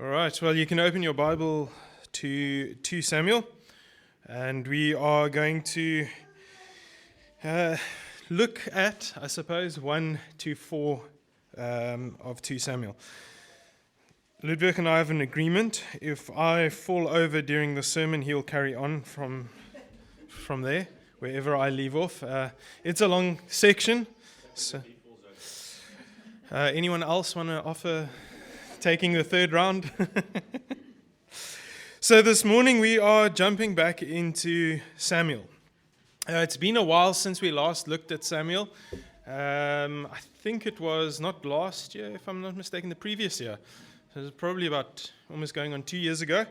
All right, well, you can open your Bible to 2 Samuel, and we are going to look at, I suppose, 1 to 4 of 2 Samuel. Ludwig and I have an agreement. If I fall over during the sermon, he'll carry on from there, wherever I leave off. It's a long section. So, anyone else want to offer taking the third round? So this morning we are jumping back into Samuel. It's been a while since we last looked at Samuel. I think it was not last year, if I'm not mistaken, the previous year. So it was probably about almost going on 2 years ago.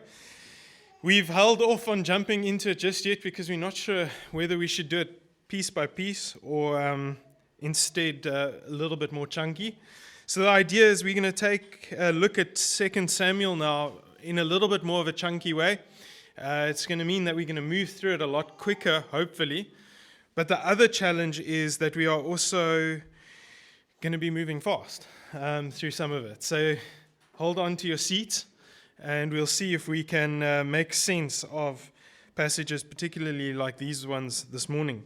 We've held off on jumping into it just yet because we're not sure whether we should do it piece by piece or instead a little bit more chunky. So the idea is we're going to take a look at 2 Samuel now in a little bit more of a chunky way. It's going to mean that we're going to move through it a lot quicker, hopefully. But the other challenge is that we are also going to be moving fast through some of it. So hold on to your seats, and we'll see if we can make sense of passages, particularly like these ones this morning.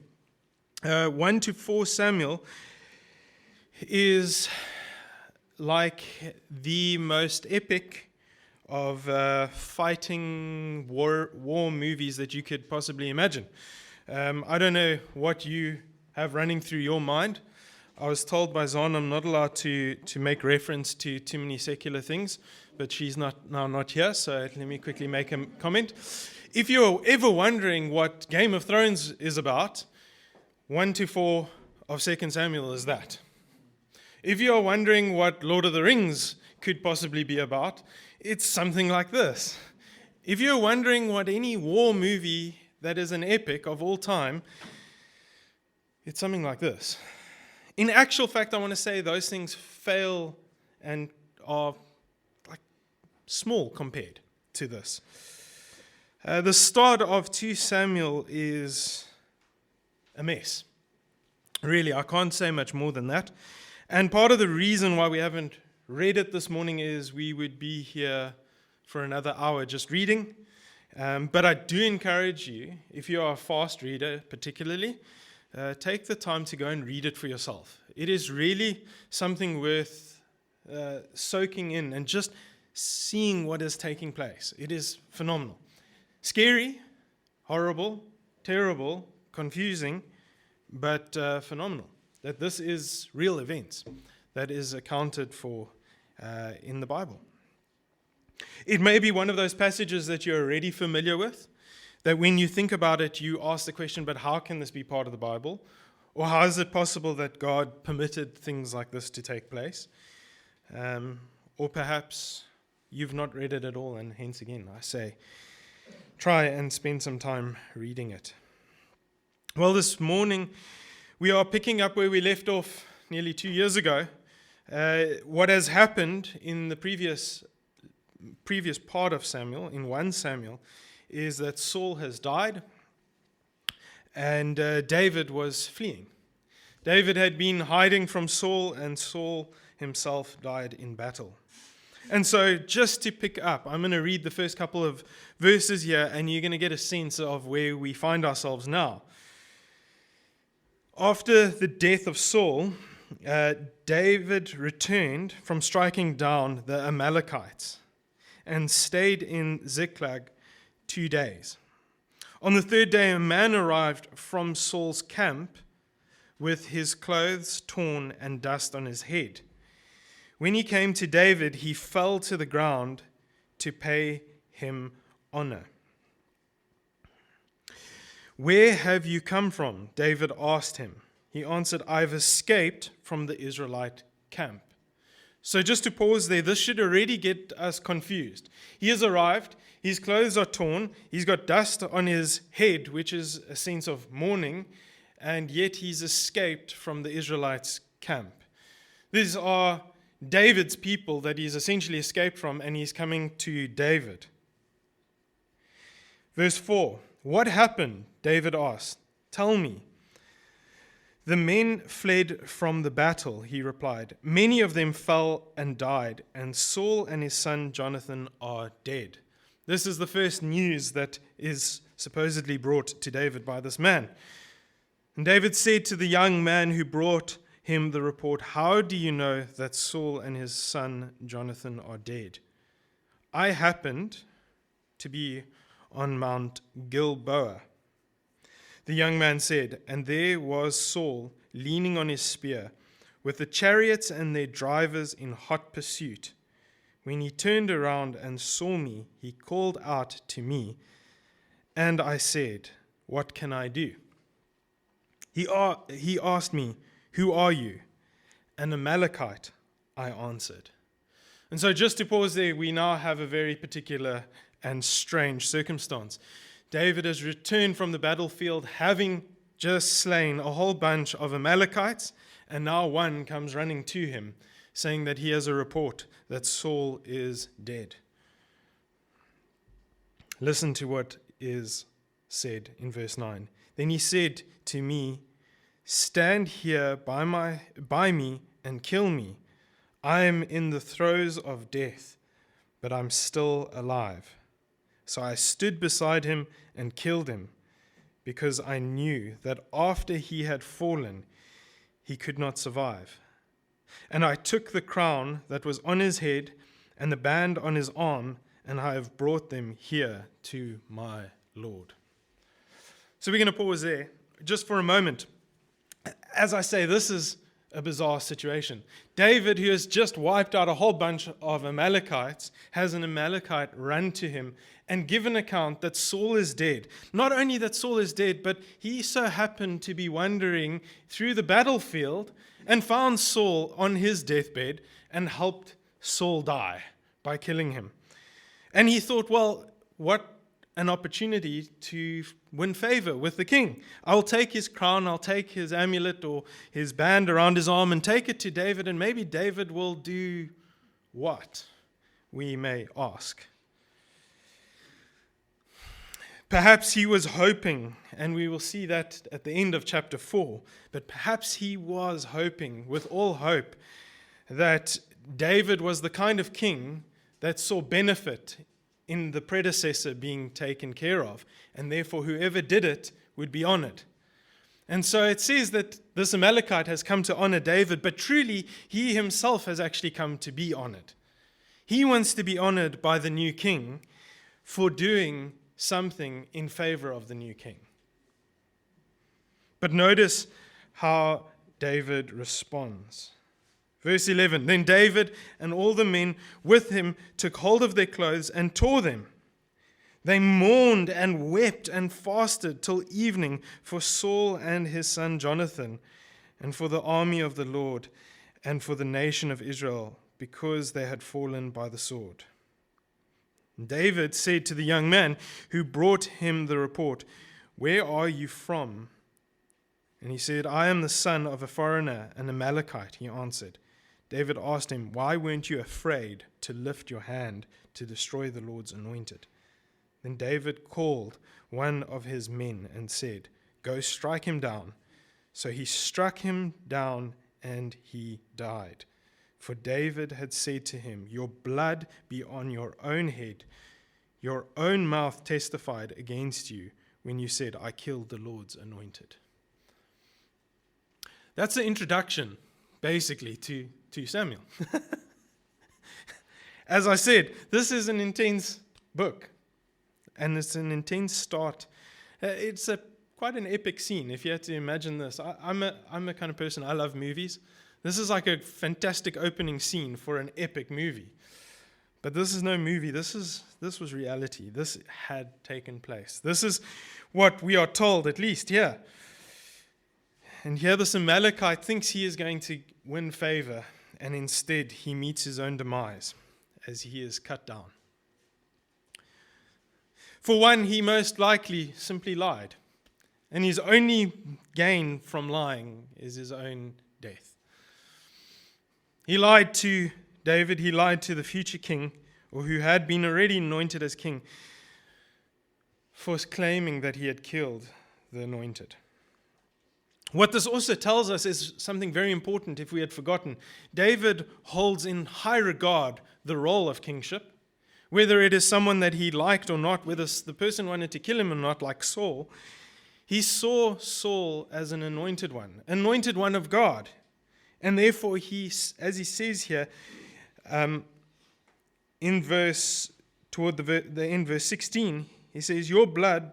1 to 4 Samuel is like the most epic of fighting war movies that you could possibly imagine. I don't know what you have running through your mind. I was told by Zahn I'm not allowed to make reference to too many secular things, but she's not here, so let me quickly make a comment. If you're ever wondering what Game of Thrones is about, 1 to 4 of 2 Samuel is that. If you're wondering what Lord of the Rings could possibly be about, it's something like this. If you're wondering what any war movie that is an epic of all time, it's something like this. In actual fact, I want to say those things fail and are like small compared to this. The start of 2 Samuel is a mess. Really, I can't say much more than that. And part of the reason why we haven't read it this morning is we would be here for another hour just reading. But I do encourage you, if you are a fast reader particularly, take the time to go and read it for yourself. It is really something worth soaking in and just seeing what is taking place. It is phenomenal. Scary, horrible, terrible, confusing, but phenomenal. That this is real events that is accounted for in the Bible. It may be one of those passages that you're already familiar with, that when you think about it, you ask the question, but how can this be part of the Bible? Or how is it possible that God permitted things like this to take place? Or perhaps you've not read it at all, and hence again, I say, try and spend some time reading it. Well, this morning, we are picking up where we left off nearly 2 years ago. What has happened in the previous part of Samuel, in 1 Samuel, is that Saul has died and David was fleeing. David had been hiding from Saul, and Saul himself died in battle. And so just to pick up, I'm going to read the first couple of verses here, and you're going to get a sense of where we find ourselves now. After the death of Saul, David returned from striking down the Amalekites and stayed in Ziklag 2 days. On the third day, a man arrived from Saul's camp with his clothes torn and dust on his head. When he came to David, he fell to the ground to pay him honor. "Where have you come from?" David asked him. He answered, "I've escaped from the Israelite camp." So just to pause there, this should already get us confused. He has arrived, his clothes are torn, he's got dust on his head, which is a sense of mourning, and yet he's escaped from the Israelites' camp. These are David's people that he's essentially escaped from, and he's coming to David. Verse 4, "What happened?" David asked. "Tell me." "The men fled from the battle," he replied. "Many of them fell and died, and Saul and his son Jonathan are dead." This is the first news that is supposedly brought to David by this man. And David said to the young man who brought him the report, "How do you know that Saul and his son Jonathan are dead?" "I happened to be on Mount Gilboa," the young man said, "and there was Saul leaning on his spear, with the chariots and their drivers in hot pursuit. When he turned around and saw me, he called out to me, and I said, 'What can I do?' He asked me, 'Who are you?' 'An Amalekite,' I answered." And so just to pause there, we now have a very particular and strange circumstance. David has returned from the battlefield having just slain a whole bunch of Amalekites, and now one comes running to him saying that he has a report that Saul is dead. Listen to what is said in verse 9. "Then he said to me, 'Stand here by me and kill me. I am in the throes of death, but I'm still alive.' So I stood beside him and killed him, because I knew that after he had fallen, he could not survive. And I took the crown that was on his head and the band on his arm, and I have brought them here to my Lord." So we're going to pause there just for a moment. As I say, this is a bizarre situation. David, who has just wiped out a whole bunch of Amalekites, has an Amalekite run to him and give an account that Saul is dead. Not only that Saul is dead, but he so happened to be wandering through the battlefield and found Saul on his deathbed and helped Saul die by killing him. And he thought, well, what an opportunity to win favor with the king. I'll take his crown, I'll take his amulet or his band around his arm and take it to David, and maybe David will do what, we may ask. Perhaps he was hoping, and we will see that at the end of chapter 4, but perhaps he was hoping with all hope that David was the kind of king that saw benefit in the predecessor being taken care of, and therefore whoever did it would be honored. And so it says that this Amalekite has come to honor David, but truly he himself has actually come to be honored. He wants to be honored by the new king for doing something in favor of the new king. But notice how David responds. Verse 11, "Then David and all the men with him took hold of their clothes and tore them. They mourned and wept and fasted till evening for Saul and his son Jonathan, and for the army of the Lord, and for the nation of Israel, because they had fallen by the sword." And David said to the young man who brought him the report, "Where are you from?" And he said, "I am the son of a foreigner, an Amalekite," he answered. David asked him, "Why weren't you afraid to lift your hand to destroy the Lord's anointed?" Then David called one of his men and said, "Go strike him down." So he struck him down and he died. For David had said to him, "Your blood be on your own head. Your own mouth testified against you when you said, 'I killed the Lord's anointed.'" That's the introduction, basically, to Samuel. As I said, this is an intense book, and it's an intense start. It's quite an epic scene, if you had to imagine this. I'm a kind of person, I love movies. This is like a fantastic opening scene for an epic movie. But this is no movie. This was reality. This had taken place. This is what we are told, at least here. And here this Amalekite thinks he is going to win favor, and instead he meets his own demise as he is cut down. For one, he most likely simply lied, and his only gain from lying is his own death. He lied to David, he lied to the future king, or who had been already anointed as king, for claiming that he had killed the anointed. What this also tells us is something very important if we had forgotten. David holds in high regard the role of kingship, whether it is someone that he liked or not, whether the person wanted to kill him or not, like Saul. He saw Saul as an anointed one of God. And therefore, he, as he says here, in verse 16, he says, "Your blood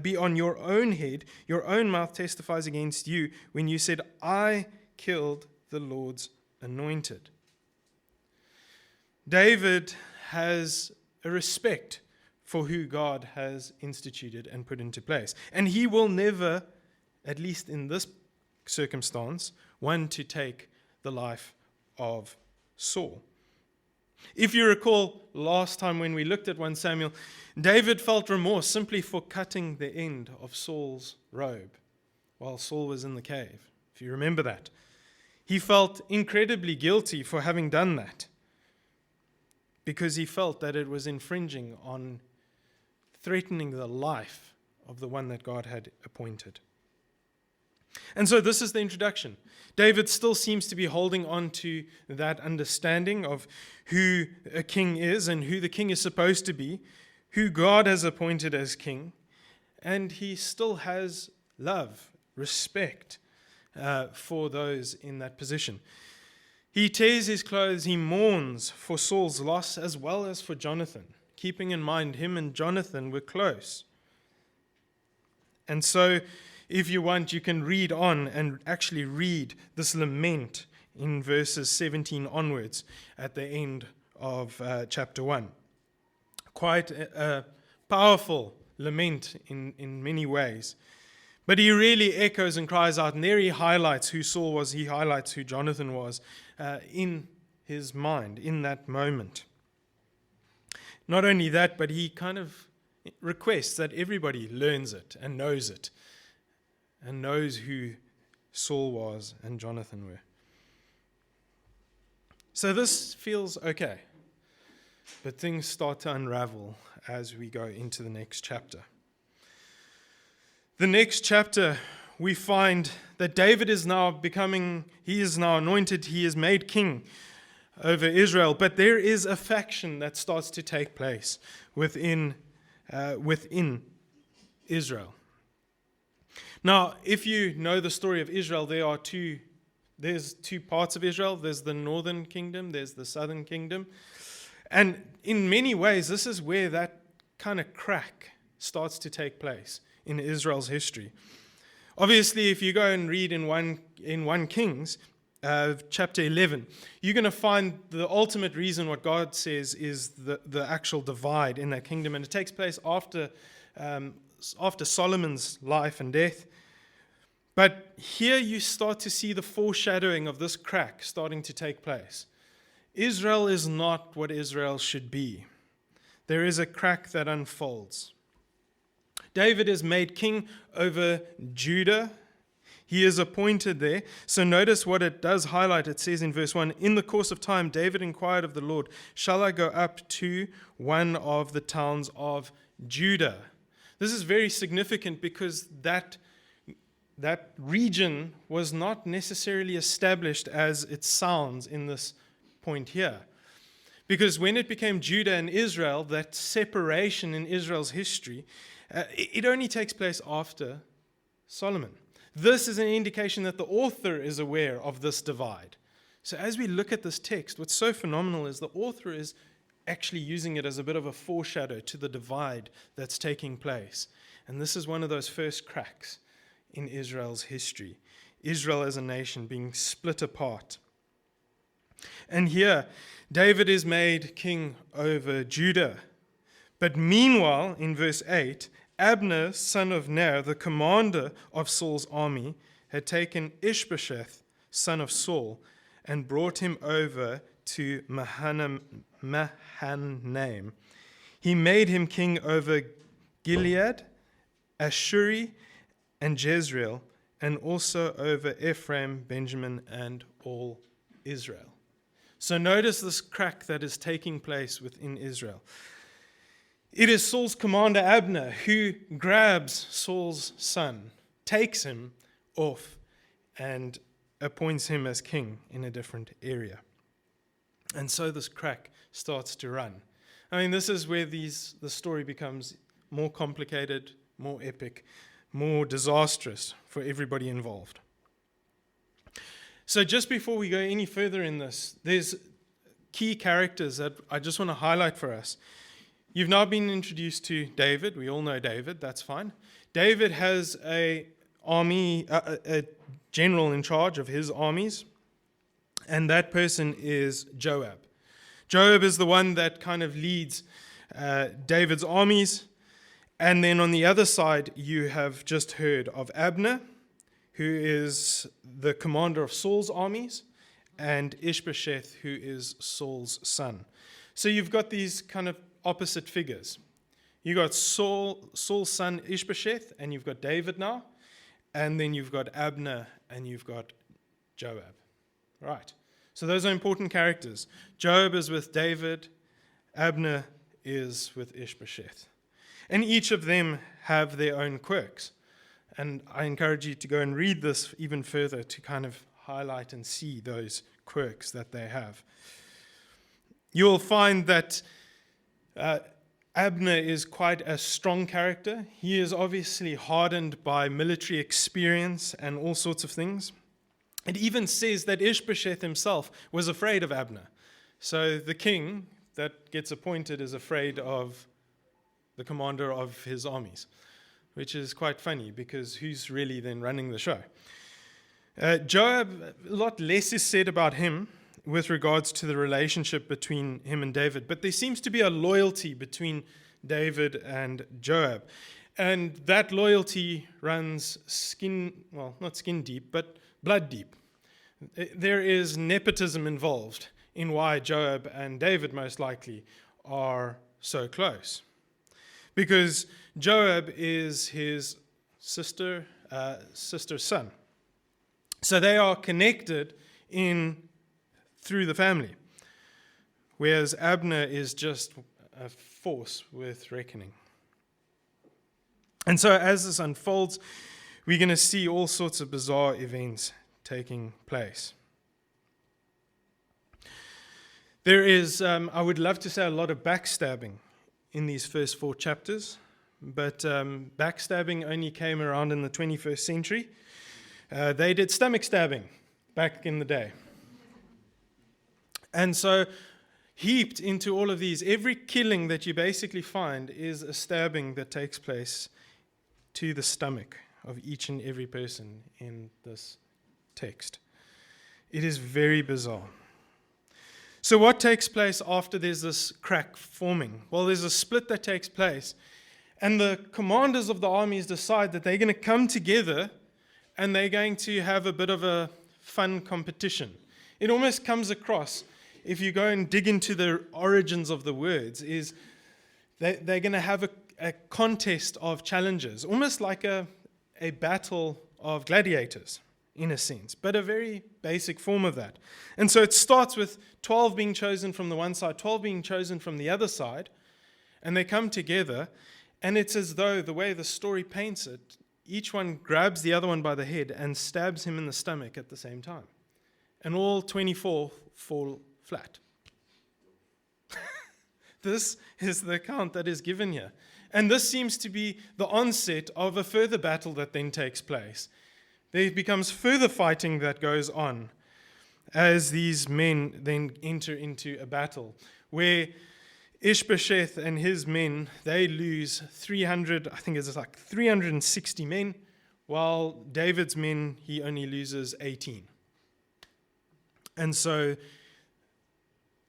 be on your own head. Your own mouth testifies against you when you said, I killed the Lord's anointed." David has a respect for who God has instituted and put into place. And he will never, at least in this circumstance, want to take the life of Saul. If you recall last time when we looked at 1 Samuel, David felt remorse simply for cutting the end of Saul's robe while Saul was in the cave, if you remember that. He felt incredibly guilty for having done that because he felt that it was infringing on threatening the life of the one that God had appointed. And so this is the introduction. David still seems to be holding on to that understanding of who a king is and who the king is supposed to be, who God has appointed as king, and he still has love, respect for those in that position. He tears his clothes, he mourns for Saul's loss as well as for Jonathan, keeping in mind him and Jonathan were close. And so, if you want, you can read on and actually read this lament in verses 17 onwards at the end of chapter 1. Quite a powerful lament in many ways. But he really echoes and cries out, and there he highlights who Saul was, he highlights who Jonathan was in his mind in that moment. Not only that, but he kind of requests that everybody learns it and knows it, and knows who Saul was and Jonathan were. So this feels okay, but things start to unravel as we go into the next chapter. The next chapter, we find that David is now anointed, he is made king over Israel, but there is a faction that starts to take place within Israel. Now, if you know the story of Israel, there's two parts of Israel. There's the northern kingdom, there's the southern kingdom. And in many ways, this is where that kind of crack starts to take place in Israel's history. Obviously, if you go and read in 1 Kings, chapter 11, you're going to find the ultimate reason what God says is the actual divide in that kingdom. And it takes place after Solomon's life and death. But here you start to see the foreshadowing of this crack starting to take place. Israel is not what Israel should be. There is a crack that unfolds. David is made king over Judah. He is appointed there. So notice what it does highlight. It says in verse 1, "In the course of time, David inquired of the Lord, shall I go up to one of the towns of Judah?" This is very significant because that region was not necessarily established as it sounds in this point here. Because when it became Judah and Israel, that separation in Israel's history, it only takes place after Solomon. This is an indication that the author is aware of this divide. So as we look at this text, what's so phenomenal is the author is actually using it as a bit of a foreshadow to the divide that's taking place. And this is one of those first cracks in Israel's history. Israel as a nation being split apart. And here, David is made king over Judah. But meanwhile, in verse 8, Abner, son of Ner, the commander of Saul's army, had taken Ishbosheth, son of Saul, and brought him over to Mahanaim. He made him king over Gilead, Ashuri, and Jezreel, and also over Ephraim, Benjamin, and all Israel. So notice this crack that is taking place within Israel. It is Saul's commander Abner who grabs Saul's son, takes him off and appoints him as king in a different area. And so this crack starts to run. I mean, this is where the story becomes more complicated, more epic, more disastrous for everybody involved. So just before we go any further in this, there's key characters that I just want to highlight for us. You've now been introduced to David. We all know David. That's fine. David has a general in charge of his armies, and that person is Joab. Joab is the one that kind of leads David's armies. And then on the other side, you have just heard of Abner, who is the commander of Saul's armies, and Ishbosheth, who is Saul's son. So you've got these kind of opposite figures. You've got Saul's son Ishbosheth, and you've got David now, and then you've got Abner, and you've got Joab. Right. So those are important characters. Joab is with David, Abner is with Ishbosheth. And each of them have their own quirks. And I encourage you to go and read this even further to kind of highlight and see those quirks that they have. You'll find that Abner is quite a strong character. He is obviously hardened by military experience and all sorts of things. It even says that Ishbosheth himself was afraid of Abner. So the king that gets appointed is afraid of the commander of his armies, which is quite funny because who's really then running the show? Joab, a lot less is said about him with regards to the relationship between him and David, but there seems to be a loyalty between David and Joab. And that loyalty runs not skin deep, but blood deep. There is nepotism involved in why Joab and David most likely are so close. Because Joab is his sister's son. So they are connected through the family. Whereas Abner is just a force worth reckoning. And so as this unfolds, we're going to see all sorts of bizarre events taking place. There is, I would love to say, a lot of backstabbing in these first 4 chapters, but backstabbing only came around in the 21st century. They did stomach stabbing back in the day. And so heaped into all of these, every killing that you basically find is a stabbing that takes place to the stomach of each and every person in this text. It is very bizarre. So what takes place after there's this crack forming? Well, there's a split that takes place, and the commanders of the armies decide that they're going to come together and they're going to have a bit of a fun competition. It almost comes across, if you go and dig into the origins of the words, is they're going to have a contest of challenges, almost like a battle of gladiators, in a sense, but a very basic form of that. And so it starts with 12 being chosen from the one side, 12 being chosen from the other side, and they come together, and it's as though, the way the story paints it, each one grabs the other one by the head and stabs him in the stomach at the same time. And all 24 fall flat. This is the account that is given here. And this seems to be the onset of a further battle that then takes place. There becomes further fighting that goes on as these men then enter into a battle where Ishbosheth and his men, they lose 360 men, while David's men, he only loses 18. And so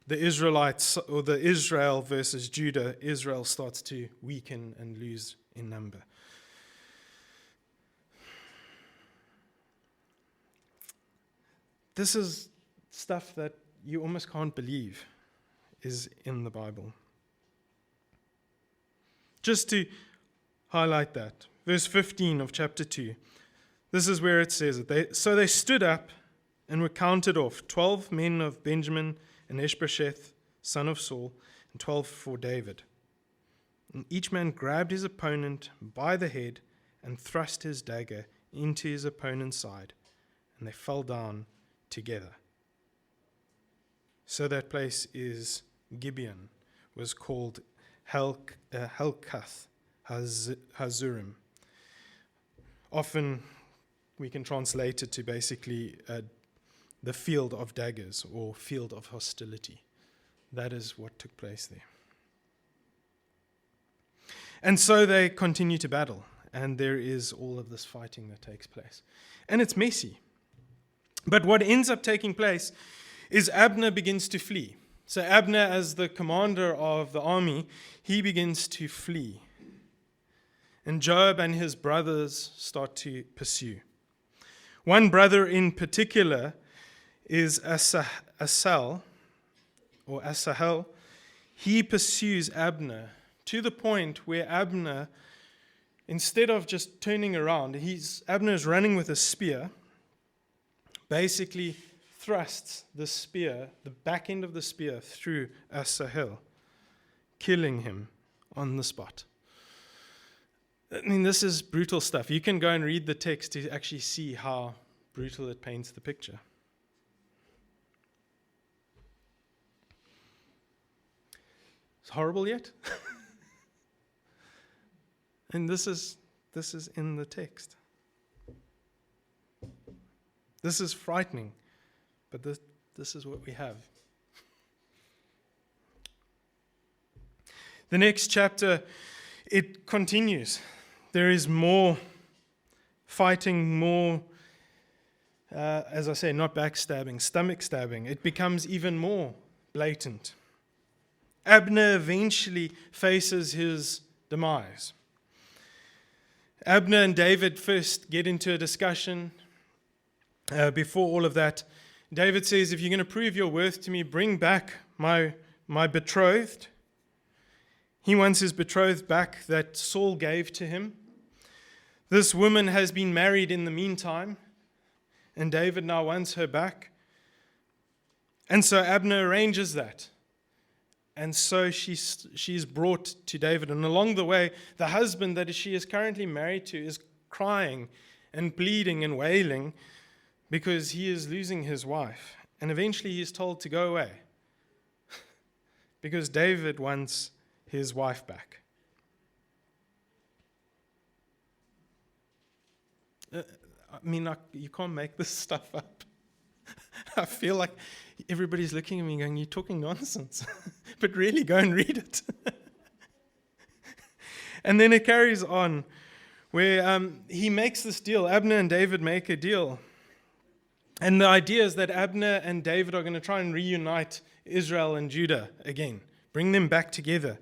the Israelites, or the Israel versus Judah, Israel starts to weaken and lose in number. This is stuff that you almost can't believe is in the Bible. Just to highlight that, verse 15 of chapter 2, this is where it says it. So they stood up and were counted off, 12 men of Benjamin and Ishbosheth, son of Saul, and 12 for David. And each man grabbed his opponent by the head and thrust his dagger into his opponent's side, and they fell down together. So that place is Gibeon, was called Helkath Hazurim. Often we can translate it to basically the field of daggers or field of hostility. That is what took place there. And so they continue to battle, and there is all of this fighting that takes place. And it's messy. But what ends up taking place is Abner begins to flee. So Abner, as the commander of the army, he begins to flee. And Joab and his brothers start to pursue. One brother in particular is Asahel. He pursues Abner to the point where Abner, instead of just turning around, Abner is running with a spear, basically thrusts the spear, the back end of the spear, through Asahel, killing him on the spot. I mean, this is brutal stuff. You can go and read the text to actually see how brutal it paints the picture. It's horrible yet? And this is in the text. This is frightening, but this is what we have. The next chapter, it continues. There is more fighting, more, as I say, not backstabbing, stomach stabbing. It becomes even more blatant. Abner eventually faces his demise. Abner and David first get into a discussion. Before all of that, David says, if you're going to prove your worth to me, bring back my betrothed. He wants his betrothed back that Saul gave to him. This woman has been married in the meantime, and David now wants her back. And so Abner arranges that. And so she's brought to David. And along the way, the husband that she is currently married to is crying and bleeding and wailing because he is losing his wife. And eventually he is told to go away because David wants his wife back. You can't make this stuff up. I feel like everybody's looking at me going, you're talking nonsense. But really, go and read it. And then it carries on where he makes this deal. Abner and David make a deal. And the idea is that Abner and David are going to try and reunite Israel and Judah again, bring them back together.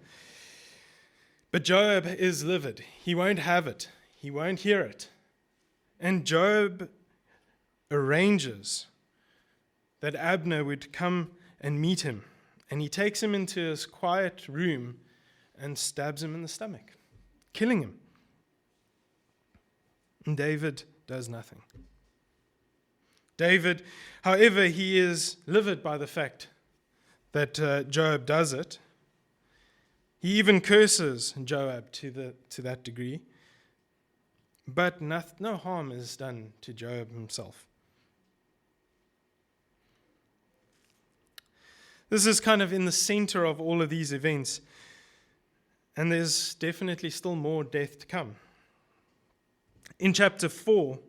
But Joab is livid. He won't have it. He won't hear it. And Joab arranges that Abner would come and meet him. And he takes him into his quiet room and stabs him in the stomach, killing him. And David does nothing. David, however, he is livid by the fact that Joab does it. He even curses Joab to that degree. But no harm is done to Joab himself. This is kind of in the center of all of these events. And there's definitely still more death to come. In chapter 4,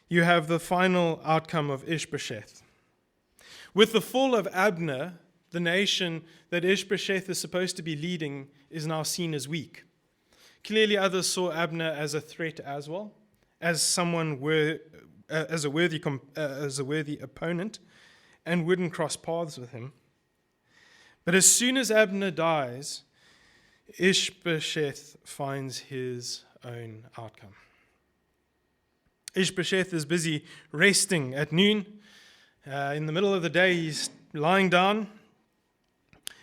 you have the final outcome of Ishbosheth. With the fall of Abner, the nation that Ishbosheth is supposed to be leading is now seen as weak. Clearly others saw Abner as a threat as well, as someone as a worthy opponent, and wouldn't cross paths with him. But as soon as Abner dies, Ishbosheth finds his own outcome. Ishbosheth is busy resting at noon. In the middle of the day, he's lying down.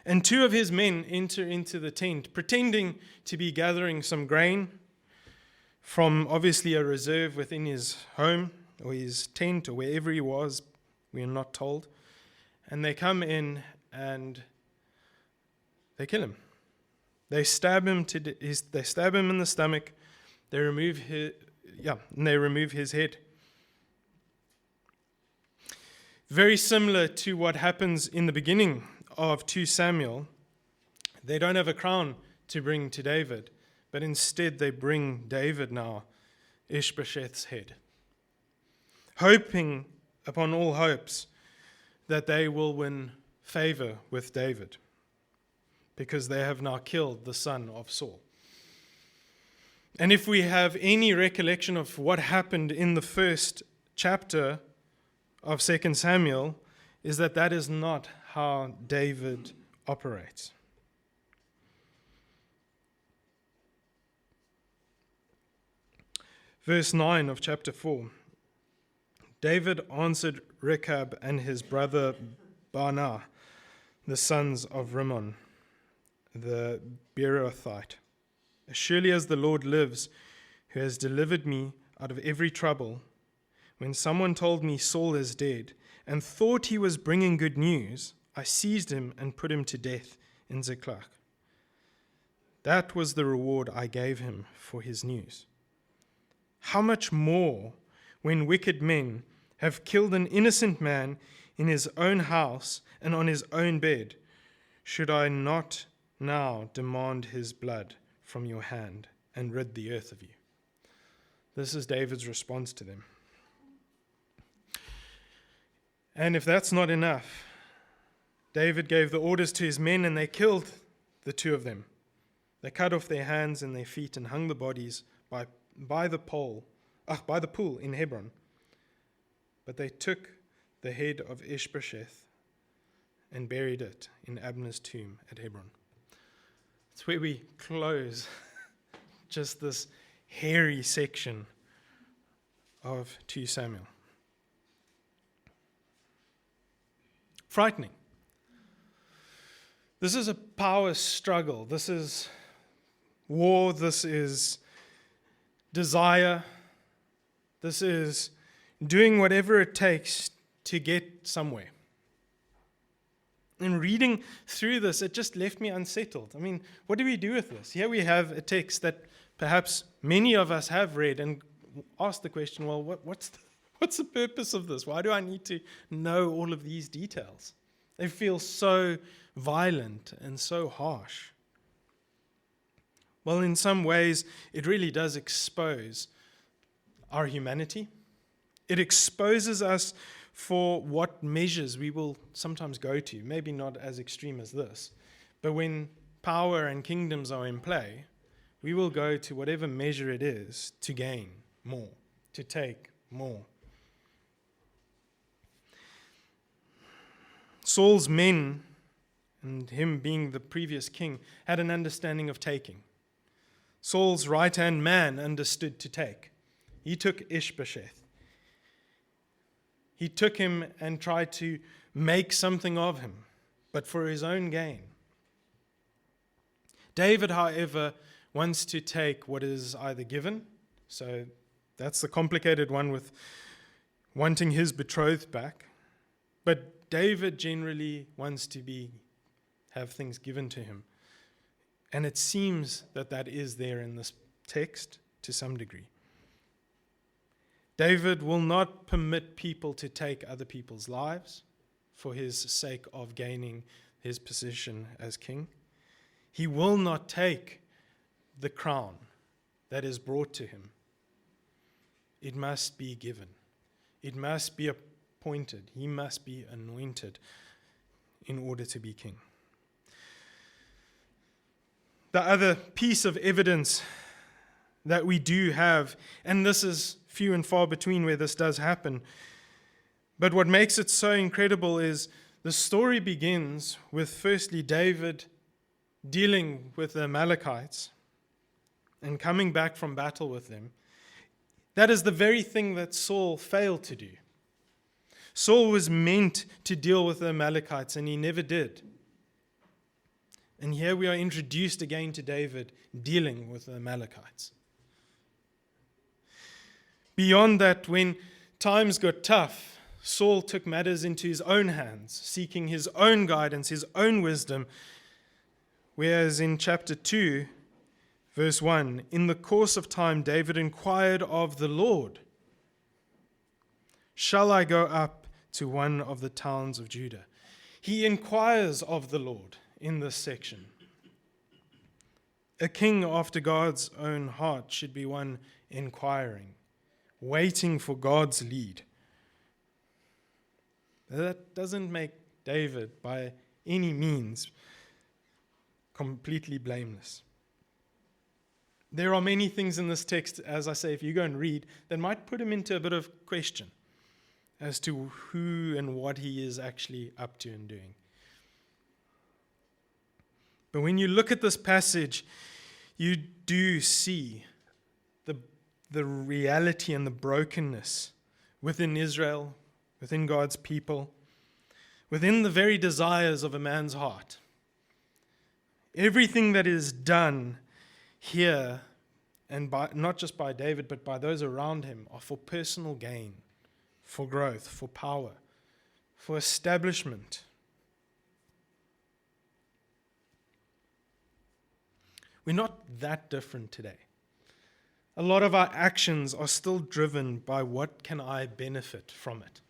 And two of his men enter into the tent, pretending to be gathering some grain from obviously a reserve within his home or his tent or wherever he was. We are not told. And they come in and they kill him. They stab him in the stomach. They remove remove his head. Very similar to what happens in the beginning of 2 Samuel. They don't have a crown to bring to David, but instead they bring David now Ishbosheth's head, hoping upon all hopes that they will win favor with David, because they have now killed the son of Saul. And if we have any recollection of what happened in the first chapter of 2 Samuel, is that is not how David operates. Verse 9 of chapter 4. David answered Rechab and his brother Baanah, the sons of Rimmon, the Beerothite. As surely as the Lord lives, who has delivered me out of every trouble, when someone told me Saul is dead, and thought he was bringing good news, I seized him and put him to death in Ziklag. That was the reward I gave him for his news. How much more when wicked men have killed an innocent man in his own house and on his own bed, should I not now demand his blood from your hand and rid the earth of you? This is David's response to them. And if that's not enough, David gave the orders to his men, and they killed the 2 of them. They cut off their hands and their feet and hung the bodies by the pool in Hebron. But they took the head of Ishbosheth and buried it in Abner's tomb at Hebron. It's where we close just this hairy section of 2 Samuel. Frightening. This is a power struggle. This is war. This is desire. This is doing whatever it takes to get somewhere. And reading through this, it just left me unsettled. I mean, what do we do with this? Here we have a text that perhaps many of us have read and asked the question, well, what's the purpose of this? Why do I need to know all of these details? They feel so violent and so harsh. Well, in some ways, it really does expose our humanity. It exposes us for what measures we will sometimes go to, maybe not as extreme as this, but when power and kingdoms are in play, we will go to whatever measure it is to gain more, to take more. Saul's men, and him being the previous king, had an understanding of taking. Saul's right-hand man understood to take. He took Ishbosheth. He took him and tried to make something of him, but for his own gain. David, however, wants to take what is either given, so that's the complicated one with wanting his betrothed back, but David generally wants to have things given to him. And it seems that is there in this text to some degree. David will not permit people to take other people's lives for his sake of gaining his position as king. He will not take the crown that is brought to him. It must be given. It must be appointed. He must be anointed in order to be king. The other piece of evidence that we do have, and this is few and far between where this does happen, but what makes it so incredible is the story begins with firstly David dealing with the Amalekites and coming back from battle with them. That is the very thing that Saul failed to do. Saul was meant to deal with the Amalekites, and he never did. And here we are introduced again to David dealing with the Amalekites. Beyond that, when times got tough, Saul took matters into his own hands, seeking his own guidance, his own wisdom. Whereas in chapter 2, Verse 1, in the course of time, David inquired of the Lord, shall I go up to one of the towns of Judah? He inquires of the Lord in this section. A king after God's own heart should be one inquiring, waiting for God's lead. That doesn't make David by any means completely blameless. There are many things in this text, as I say, if you go and read, that might put him into a bit of question as to who and what he is actually up to and doing. But when you look at this passage, you do see the reality and the brokenness within Israel, within God's people, within the very desires of a man's heart. Everything that is done here, and not just by David, but by those around him, are for personal gain, for growth, for power, for establishment. We're not that different today. A lot of our actions are still driven by what can I benefit from it?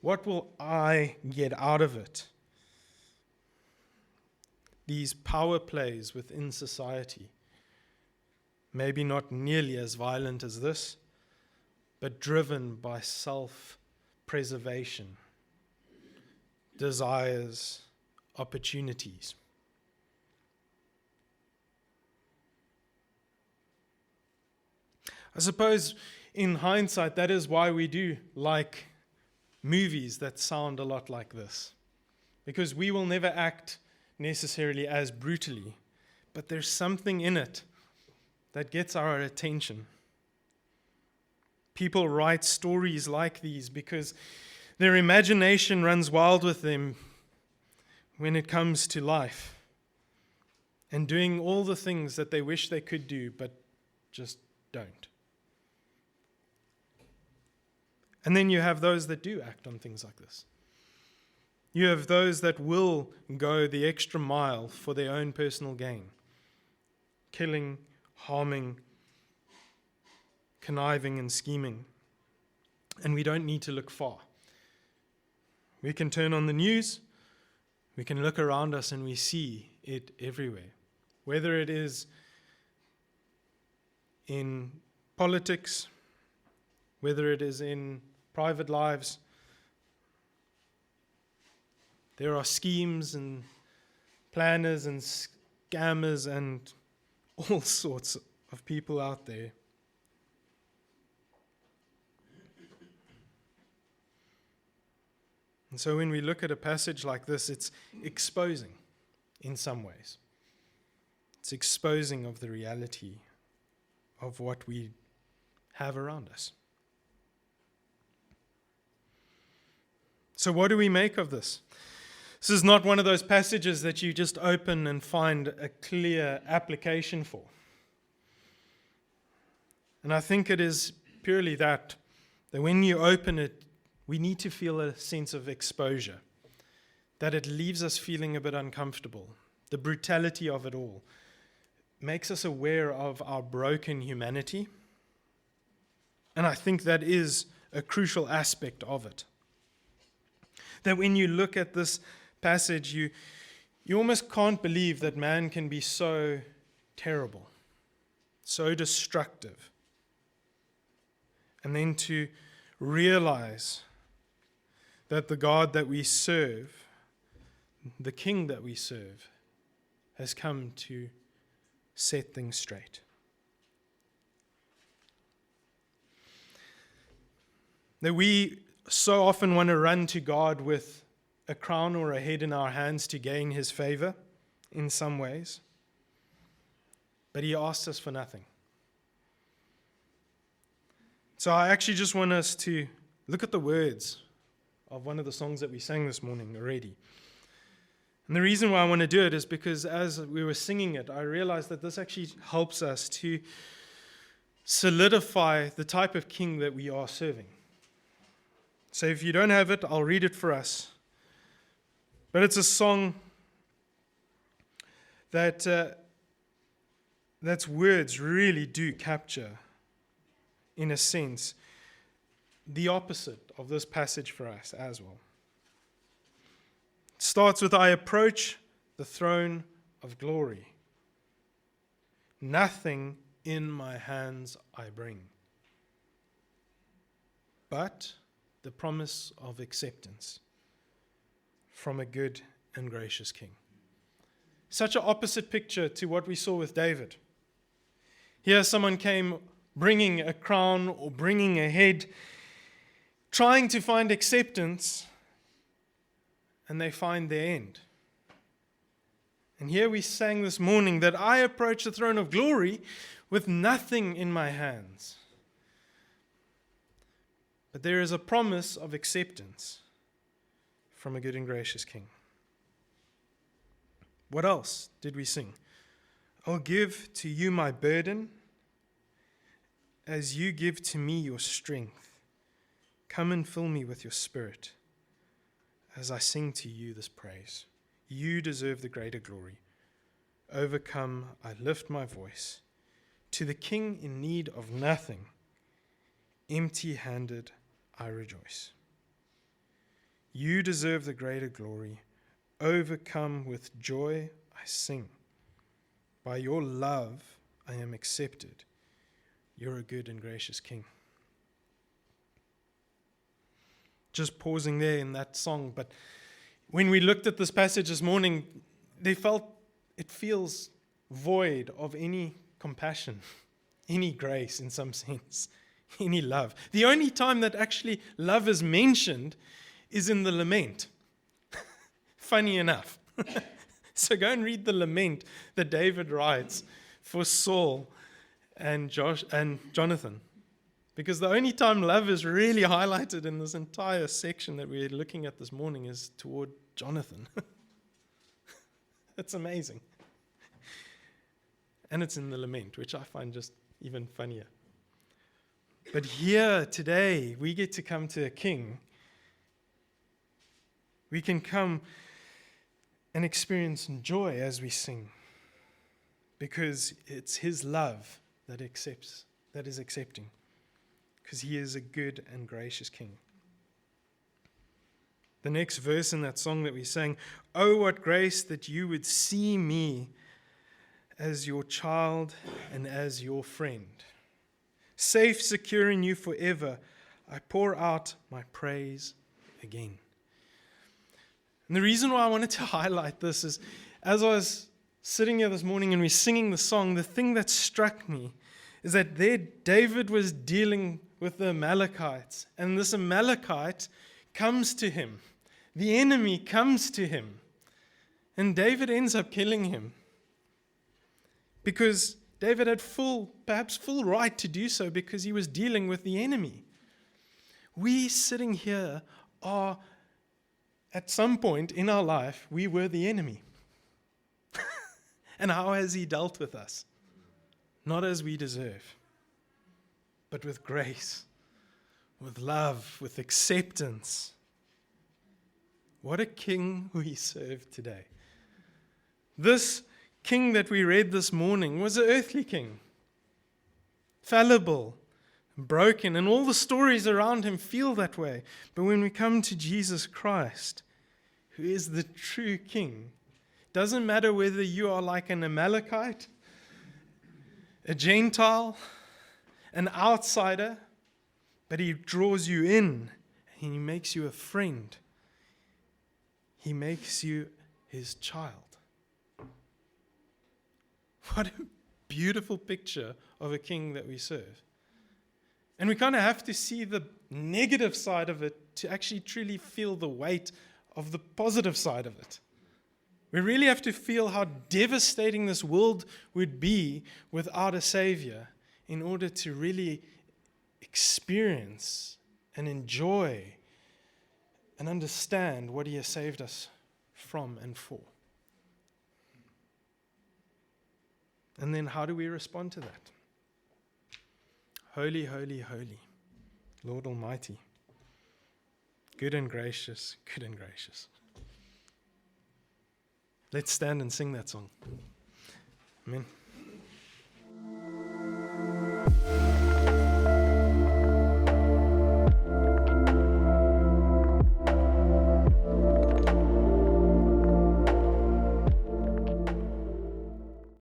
What will I get out of it? These power plays within society, maybe not nearly as violent as this, but driven by self-preservation, desires, opportunities. I suppose in hindsight, that is why we do like movies that sound a lot like this. Because we will never act necessarily as brutally, but there's something in it that gets our attention. People write stories like these because their imagination runs wild with them when it comes to life and doing all the things that they wish they could do but just don't. And then you have those that do act on things like this. You have those that will go the extra mile for their own personal gain, killing, harming, conniving, and scheming. And we don't need to look far. We can turn on the news, we can look around us, and we see it everywhere. Whether it is in politics, whether it is in private lives, there are schemes and planners and scammers and all sorts of people out there. And so when we look at a passage like this, it's exposing in some ways. It's exposing of the reality of what we have around us. So what do we make of this? This is not one of those passages that you just open and find a clear application for. And I think it is purely that when you open it, we need to feel a sense of exposure, that it leaves us feeling a bit uncomfortable. The brutality of it all makes us aware of our broken humanity. And I think that is a crucial aspect of it. That when you look at this passage, you almost can't believe that man can be so terrible, so destructive. And then to realize that the God that we serve, the King that we serve, has come to set things straight. That we so often want to run to God with a crown or a head in our hands to gain his favor in some ways. But he asks us for nothing. So I actually just want us to look at the words of one of the songs that we sang this morning already. And the reason why I want to do it is because as we were singing it, I realized that this actually helps us to solidify the type of king that we are serving. So if you don't have it, I'll read it for us. But it's a song that That's words really do capture, in a sense, the opposite of this passage for us as well. It starts with, I approach the throne of glory. Nothing in my hands I bring, but the promise of acceptance from a good and gracious King. Such an opposite picture to what we saw with David. Here someone came bringing a crown or bringing a head, trying to find acceptance, and they find their end. And here we sang this morning that I approach the throne of glory with nothing in my hands. But there is a promise of acceptance from a good and gracious King. What else did we sing? I'll give to you my burden as you give to me your strength. Come and fill me with your spirit as I sing to you this praise. You deserve the greater glory. Overcome, I lift my voice to the King in need of nothing. Empty-handed, I rejoice. You deserve the greater glory. Overcome with joy, I sing. By your love, I am accepted. You're a good and gracious King. Just pausing there in that song, but when we looked at this passage this morning, it feels void of any compassion, any grace in some sense, any love. The only time that actually love is mentioned is in the lament. Funny enough. So go and read the lament that David writes for Saul and Jonathan. Because the only time love is really highlighted in this entire section that we're looking at this morning is toward Jonathan. It's amazing. And it's in the lament, which I find just even funnier. But here today, we get to come to a King. We can come and experience joy as we sing, because it's his love that is accepting, because he is a good and gracious King. The next verse in that song that we sang, oh, what grace that you would see me as your child and as your friend. Safe, secure in you forever, I pour out my praise again. And the reason why I wanted to highlight this is, as I was sitting here this morning and we're singing the song, the thing that struck me is that there David was dealing with the Amalekites, and this Amalekite comes to him. The enemy comes to him, and David ends up killing him, because David had perhaps full right to do so, because he was dealing with the enemy. We sitting here are, at some point in our life, we were the enemy. And how has he dealt with us? Not as we deserve, but with grace, with love, with acceptance. What a King we serve today. This King that we read this morning was an earthly king, fallible, broken, and all the stories around him feel that way. But when we come to Jesus Christ, who is the true King, doesn't matter whether you are like an Amalekite, a Gentile, an outsider, but he draws you in and he makes you a friend. He makes you his child. What a beautiful picture of a King that we serve. And we kind of have to see the negative side of it to actually truly feel the weight of the positive side of it. We really have to feel how devastating this world would be without a Savior in order to really experience and enjoy and understand what He has saved us from and for. And then how do we respond to that? Holy, holy, holy, Lord Almighty, good and gracious, good and gracious. Let's stand and sing that song. Amen. you.